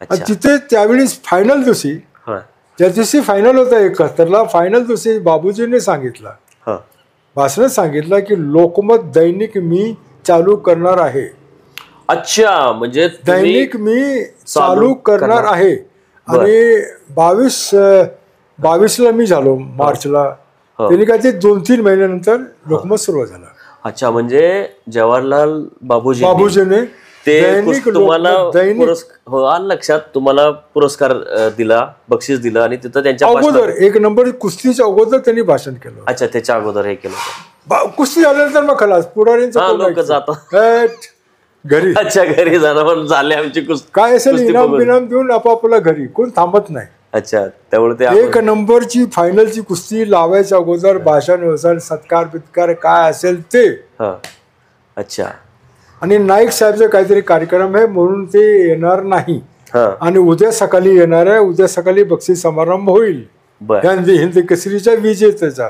आणि तिथे त्यावेळेस फायनल दिवशी, ज्या दिवशी फायनल होता 71ला, फायनल दिवशी बाबूजींनी सांगितलं, भाषणात सांगितलं की लोकमत दैनिक मी चालू करणार आहे. अच्छा, म्हणजे दैनिक मी चालू करणार आहे. आणि 22ला मी झालो मार्चला. त्यांनी काय ते 2-3 महिन्यानंतर लोकमत सुरुवात झालं. अच्छा, म्हणजे जवाहरलाल बाबूजीने ते तुम्हाला लक्षात, तुम्हाला पुरस्कार दिला, बक्षीस दिलं आणि तिथं त्यांच्या अगोदर 1 नंबर कुस्तीच्या अगोदर त्यांनी भाषण केलं. अच्छा, त्याच्या अगोदर हे केलं. कुस्ती झाल्यानंतर मग खलास पुढाऱ्यांचं लोक जातात घरी. अच्छा, घरी जाणं पण झाले आमची कुस्ती. काय असेल इनाम बिनाम देऊन आपापल्या घरी, कोण थांबत नाही. अच्छा, त्यामुळे ते 1 नंबरची फायनलची कुस्ती लावायच्या अगोदर भाषण वसन सत्कार बित्कार काय असेल ते. अच्छा. आणि नाईक साहेबचा काहीतरी कार्यक्रम आहे म्हणून ते येणार नाही. आणि उद्या सकाळी येणार आहे. उद्या सकाळी बक्षीस समारंभ होईल हिंद केसरीच्या विजेत्याचा.